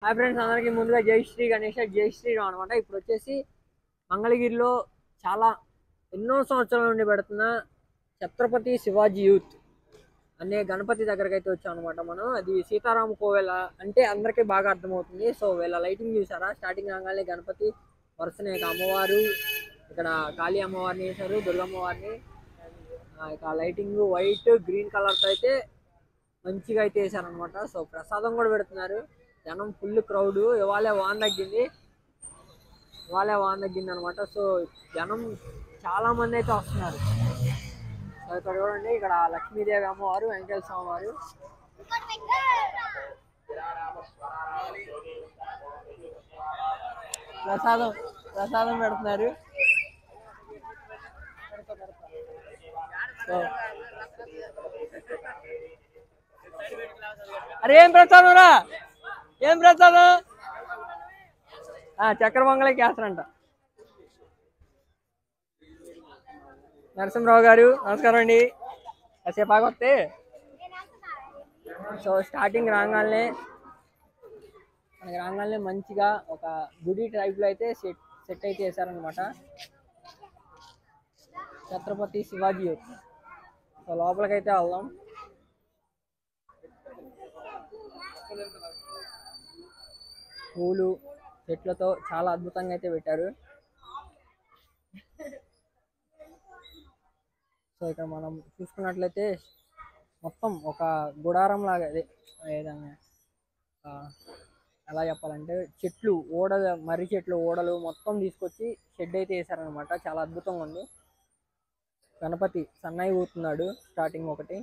Hi friends, అందరికీ ముందుగా జై శ్రీ గణేష్, జై శ్రీరామ్ అనమాట. ఇప్పుడు వచ్చేసి మంగళగిరిలో చాలా ఎన్నో సంవత్సరాల నుండి పెడుతున్న ఛత్రపతి శివాజీ యూత్ అనే గణపతి దగ్గరకు అయితే వచ్చాం అనమాట. మనం అది సీతారామ కోవెల అంటే అందరికీ బాగా అర్థమవుతుంది. సో వీళ్ళ లైటింగ్ చూసారా? స్టార్టింగ్ రాగానే గణపతి వరుసనే అమ్మవారు, ఇక్కడ కాళీ అమ్మవారిని వేశారు, దుర్గమ్మవారిని. ఇక లైటింగ్ వైట్ గ్రీన్ కలర్తో అయితే మంచిగా అయితే వేసారనమాట. సో ప్రసాదం కూడా పెడుతున్నారు. జనం ఫుల్ క్రౌడ్. ఇవాళే వాన్ తగ్గింది అనమాట. సో జనం చాలా మంది అయితే వస్తున్నారు. సో ఇక్కడ చూడండి, ఇక్కడ లక్ష్మీదేవి అమ్మవారు, వెంకటేశ్వర స్వామి వారు. ప్రసాదం పెడుతున్నారు. అరే ఏం ప్రసాదం రా, ఏం ప్రసాదం? చక్కెర పొంగలికి వేస్తారంట. నరసింహరావు గారు నమస్కారం అండి. కాసేపు ఆగొస్తే. సో స్టార్టింగ్ రాగానే మంచిగా ఒక గుడి టైప్లో అయితే సెట్ అయితే వేసారనమాట. ఛత్రపతి శివాజీ యూత్. సో లోపలికైతే వెళ్దాం. పూలు చెట్లతో చాలా అద్భుతంగా అయితే పెట్టారు. సో ఇక్కడ మనం చూసుకున్నట్లయితే మొత్తం ఒక గుడారం లాగా, అదే ఏదన్నా ఎలా చెప్పాలంటే చెట్లు, మర్రి చెట్లు, ఓడలు మొత్తం తీసుకొచ్చి షెడ్ అయితే వేసారనమాట. చాలా అద్భుతంగా ఉంది. గణపతి సన్నాయి ఊతున్నాడు స్టార్టింగ్ ఒకటి.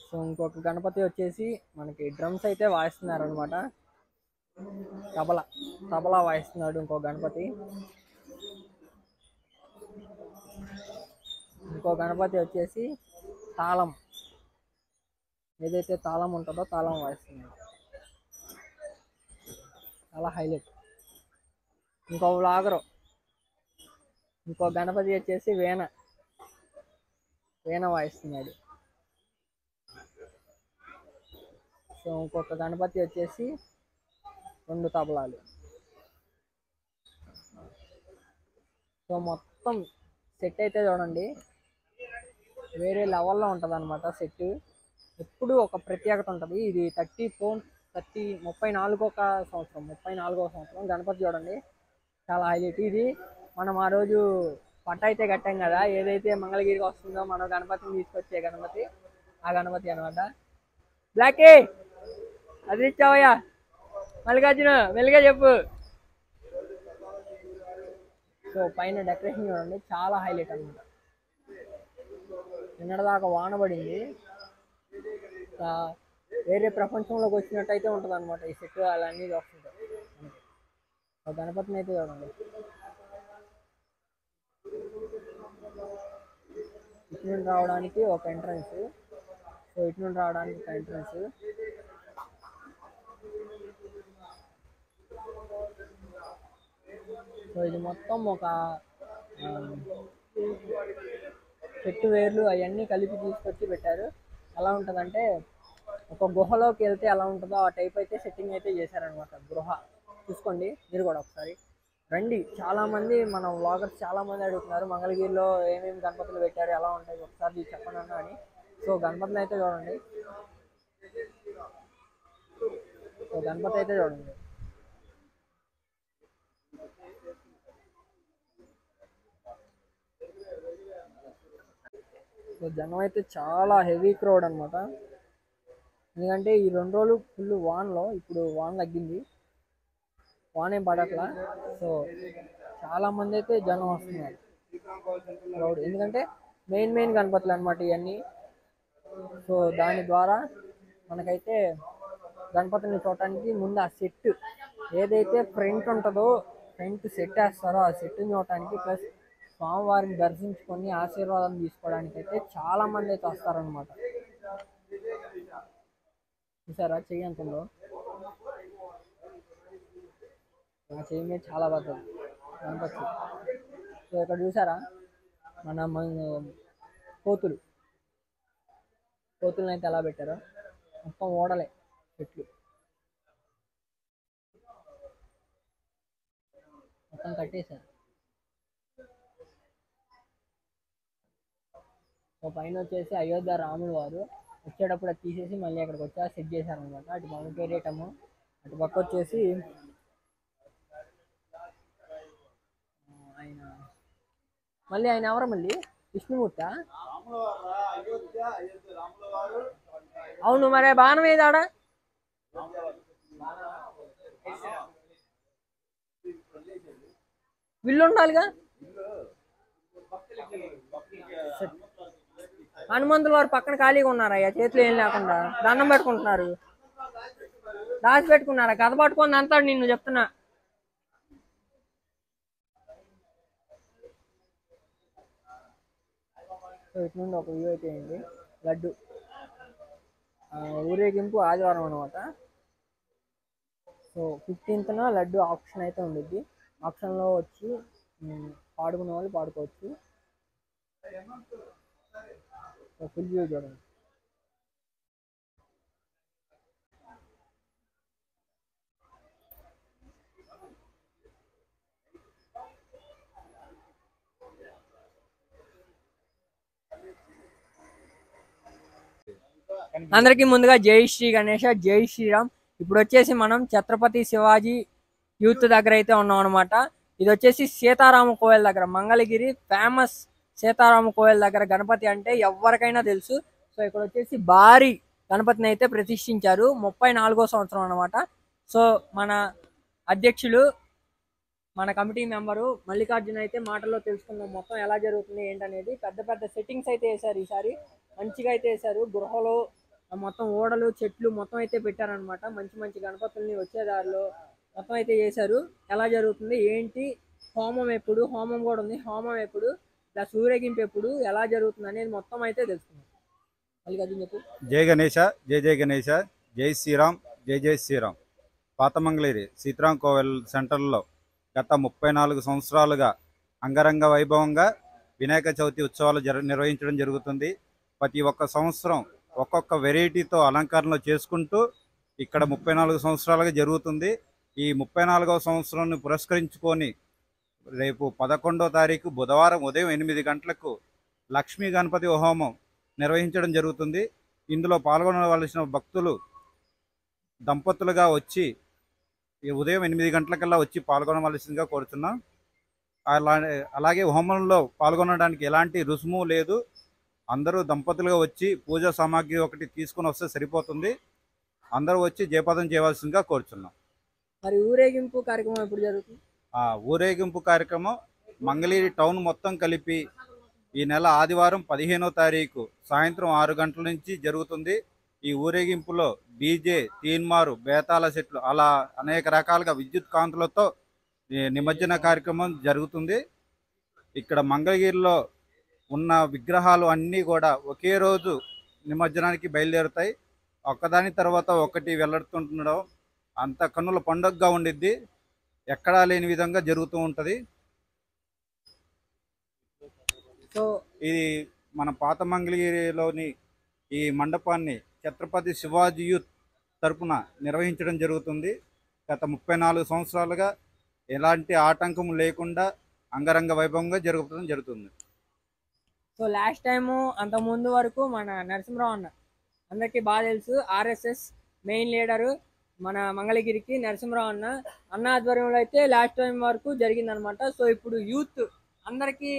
సో ఇంకొక గణపతి వచ్చేసి మనకి డ్రమ్స్ అయితే వాయిస్తున్నారు అనమాట. తబలా వాయిస్తున్నాడు ఇంకో గణపతి. ఇంకో గణపతి వచ్చేసి తాళం, ఏదైతే తాళం ఉంటుందో తాళం వాయిస్తున్నాడు. చాలా హైలైట్. ఇంకో వ్లాగరు, ఇంకో గణపతి వచ్చేసి వీణ వాయిస్తున్నాడు. సో ఇంకొక గణపతి వచ్చేసి 2 తబలాలు. సో మొత్తం సెట్ అయితే చూడండి, వేరే లెవెల్లో ఉంటుంది అనమాట. సెట్ ఎప్పుడు ఒక ప్రత్యేకత ఉంటుంది. ఇది 34వ సంవత్సరం గణపతి చూడండి, చాలా హైలైట్. ఇది మనం ఆ రోజు పట్ట అయితే కట్టాం కదా, ఏదైతే మంగళగిరికి వస్తుందో మనం గణపతిని తీసుకొచ్చే గణపతి, ఆ గణపతి అనమాట. బ్లాకే అది ఇచ్చావయ్యా, మల్లికార్జున మెల్లిగా చెప్పు. సో పైన డెకరేషన్ చూడండి, చాలా హైలైట్ అనమాట. నిన్నటిదాకా వాన పడింది, వేరే ప్రపంచంలోకి వచ్చినట్టయితే ఉంటుంది అనమాట ఈ సెట్. అలా అన్నీ వస్తుంటాయి. గణపతిని అయితే చూడండి. ఇటు నుండి రావడానికి ఒక ఎంట్రన్స్, సో ఇటు నుండి రావడానికి ఒక ఎంట్రన్స్. సో ఇది మొత్తం ఒక చెట్టు వేర్లు అవన్నీ కలిపి తీసుకొచ్చి పెట్టారు. ఎలా ఉంటుందంటే ఒక గుహలోకి వెళ్తే ఎలా ఉంటుందో ఆ టైప్ అయితే సెట్టింగ్ అయితే చేశారనమాట. గృహ చూసుకోండి మీరు కూడా ఒకసారి రండి. చాలా మంది మన వ్లాగర్స్ చాలా మంది అడుగుతున్నారు మంగళగిరిలో ఏమేమి గణపతులు పెట్టారు, ఎలా ఉంటాయి ఒకసారి చెప్పండి అన్న అని. సో గణపతిని అయితే చూడండి. సో గణపతి అయితే చూడండి. సో జనం అయితే చాలా హెవీ క్రౌడ్ అనమాట. ఎందుకంటే ఈ 2 రోజులు ఫుల్ వాన్లో, ఇప్పుడు వాన్ తగ్గింది, వాన్ ఏం పడట్లా. సో చాలా మంది అయితే జనం వస్తున్నారు క్రౌడ్. ఎందుకంటే మెయిన్ గణపతులు అనమాట ఇవన్నీ. సో దాని ద్వారా మనకైతే గణపతిని చూడటానికి ముందు ఆ సెట్ ఏదైతే ఫ్రంట్ ఉంటుందో, ఫ్రంట్ సెట్ వేస్తారో ఆ సెట్ని చూడటానికి, ప్లస్ స్వామివారిని దర్శించుకొని ఆశీర్వాదం తీసుకోవడానికి అయితే చాలా మంది అయితే వస్తారనమాట. చూసారా చెయ్యి ఎంత ఉందో? నా చెయ్యి మీద చాలా పడుతుంది గణపతి. సో ఇక్కడ చూసారా మన కోతులను అయితే ఎలా పెట్టారో, మొత్తం ఓడలే చెట్లు. మొత్తం కట్టేశారు. సో పైన వచ్చేసి అయోధ్య రాములు వారు వచ్చేటప్పుడు అది తీసేసి మళ్ళీ అక్కడికి వచ్చా సెట్ చేశారు అనమాట. అటు పవన్ కిరీటము, అటు పక్క వచ్చేసి ఆయన మళ్ళీ ఆయన ఎవరు మళ్ళీ విష్ణుమూర్త. అవును మరి బాణం ఏదాడా విల్లు ఉండాలిగా. హనుమంతుల వారు పక్కన ఖాళీగా ఉన్నారయ్యా, చేతిలో ఏం లేకుండా దండం పెట్టుకుంటున్నారు. దాచి పెట్టుకున్నారా? కథ పట్టుకొని అంతాడు నిన్ను చెప్తున్నా. ఇటు నుండి ఒక వ్యూ అయితే అయింది. లడ్డు ఊరేగింపు ఆదివారం అనమాట. సో 15th లడ్డు ఆప్షన్ అయితే ఉండిద్ది. ఆప్షన్లో వచ్చి పాడుకునే వాళ్ళు పాడుకోవచ్చు. ఫుల్ వ్యూ చూడండి. అందరికీ ముందుగా జై శ్రీ గణేష, జై శ్రీరామ్. ఇప్పుడు వచ్చేసి మనం ఛత్రపతి శివాజీ యూత్ దగ్గర అయితే ఉన్నాం అనమాట. ఇది వచ్చేసి సీతారామ కోయిల్ దగ్గర, మంగళగిరి ఫేమస్ సీతారామ కోయిల్ దగ్గర గణపతి అంటే ఎవరికైనా తెలుసు. సో ఇక్కడ వచ్చేసి భారీ గణపతిని అయితే ప్రతిష్ఠించారు. 34వ సంవత్సరం అనమాట. సో మన అధ్యక్షులు, మన కమిటీ మెంబరు మల్లికార్జున అయితే మాటల్లో తెలుసుకుందాం మొత్తం ఎలా జరుగుతుంది ఏంటనేది. పెద్ద పెద్ద సెట్టింగ్స్ అయితే వేశారు ఈసారి, మంచిగా అయితే వేశారు. గృహలో మొత్తం ఓడలు చెట్లు మొత్తం అయితే పెట్టారనమాట. మంచి మంచి గణపతుల్ని వచ్చేదారిలో మొత్తం అయితే చేశారు. ఎలా జరుగుతుంది ఏంటి, హోమం ఎప్పుడు, హోమం కూడా ఉంది, హోమం ఎప్పుడు, ఇలా సూర్యగింపు ఎప్పుడు, ఎలా జరుగుతుంది అనేది మొత్తం అయితే తెలుసుకుందాం. మల్లికార్జున చెప్పు. జై గణేష, జై జై గణేష, జై శ్రీరామ్, జై జై శ్రీరామ్. పాత మంగళగిరి సీతారాం కోవెల్ సెంటర్లో గత 34 సంవత్సరాలుగా అంగరంగ వైభవంగా వినాయక చవితి ఉత్సవాలు నిర్వహించడం జరుగుతుంది. ప్రతి ఒక్క సంవత్సరం ఒక్కొక్క వెరైటీతో అలంకరణలు చేసుకుంటూ ఇక్కడ 34 సంవత్సరాలుగా జరుగుతుంది. ఈ 34వ సంవత్సరాన్ని పురస్కరించుకొని రేపు 11వ తారీఖు బుధవారం ఉదయం 8 గంటలకు లక్ష్మీ గణపతి హోమం నిర్వహించడం జరుగుతుంది. ఇందులో పాల్గొనవలసిన భక్తులు దంపతులుగా వచ్చి ఉదయం 8 గంటలకల్లా వచ్చి పాల్గొనవలసిందిగా కోరుతున్నాం. అలాగే హోమంలో పాల్గొనడానికి ఎలాంటి రుసుము లేదు. అందరూ దంపతులుగా వచ్చి పూజా సామాగ్రి ఒకటి తీసుకుని వస్తే సరిపోతుంది. అందరూ వచ్చి జయపదం చేయవలసిందిగా కోరుచున్నాం. మరి ఊరేగింపు కార్యక్రమం ఎప్పుడు జరుగుతుంది? ఊరేగింపు కార్యక్రమం మంగళగిరి టౌన్ మొత్తం కలిపి ఈ నెల ఆదివారం 15వ తారీఖు సాయంత్రం 6 గంటల నుంచి జరుగుతుంది. ఈ ఊరేగింపులో డీజే, తీన్మారు, బేతాళ సెట్లు అలా అనేక రకాలుగా విద్యుత్ కాంతులతో నిమజ్జన కార్యక్రమం జరుగుతుంది. ఇక్కడ మంగళగిరిలో ఉన్న విగ్రహాలు అన్నీ కూడా ఒకే రోజు నిమజ్జనానికి బయలుదేరుతాయి. ఒక్కదాని తర్వాత ఒకటి వెళ్తుండడం అంత కన్నుల పండుగగా ఉండిద్ది. ఎక్కడా లేని విధంగా జరుగుతూ ఉంటుంది. సో ఇది మన పాత మంగళగిరిలోని ఈ మండపాన్ని ఛత్రపతి శివాజీ యూత్ తరపున నిర్వహించడం జరుగుతుంది. గత 34 సంవత్సరాలుగా ఎలాంటి ఆటంకం లేకుండా అంగరంగ వైభవంగా జరుగుతుంది. సో లాస్ట్ టైము అంత ముందు వరకు మన నరసింహరావు అన్న అందరికీ బాగా తెలుసు, ఆర్ఎస్ఎస్ మెయిన్ లీడరు మన మంగళగిరికి నరసింహరావు అన్న ఆధ్వర్యంలో అయితే లాస్ట్ టైం వరకు జరిగిందనమాట. సో ఇప్పుడు యూత్ అందరికీ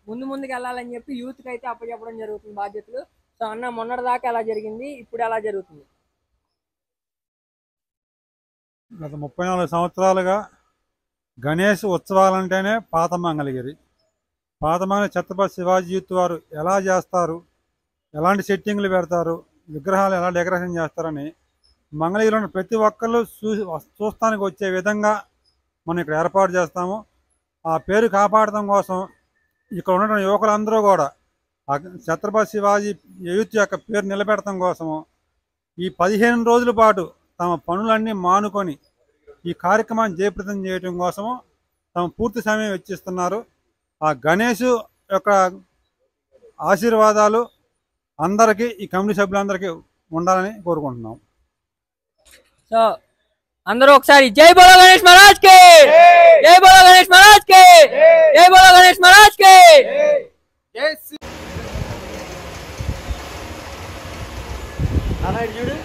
ముందుకు వెళ్ళాలని చెప్పి యూత్కి అయితే అప్పచెప్పడం జరుగుతుంది బాధ్యతలు. సో అన్న మొన్నటి దాకా ఎలా జరిగింది, ఇప్పుడు ఎలా జరుగుతుంది? గత 34 సంవత్సరాలుగా గణేష్ ఉత్సవాలంటేనే పాత మంగళగిరి ఛత్రపతి శివాజీ యూత్ వారు ఎలా చేస్తారు, ఎలాంటి సెట్టింగ్లు పెడతారు, విగ్రహాలు ఎలా డెకరేషన్ చేస్తారని మంగళగిరిలో ప్రతి ఒక్కళ్ళు చూస్తానికి వచ్చే విధంగా మనం ఇక్కడ ఏర్పాటు చేస్తాము. ఆ పేరు కాపాడటం కోసం ఇక్కడ ఉన్న యువకులందరూ కూడా ఛత్రపతి శివాజీ యూత్ యొక్క పేరు నిలబెడటం కోసము ఈ 15 రోజుల పాటు తమ పనులన్నీ మానుకొని ఈ కార్యక్రమాన్ని జయప్రదం చేయడం కోసము తమ పూర్తి సమయం వెచ్చిస్తున్నారు. ఆ గణేష్ యొక్క ఆశీర్వాదాలు అందరికీ, ఈ కమిటీ సభ్యులందరికీ ఉండాలని కోరుకుంటున్నాం. సో అందరూ ఒకసారి జై బోలో గణేష్ మహారాజ్ కి, జై బోలో గణేష్ महाराज के जय बोलो गणेश महाराज के జై శ్రీ- చూడు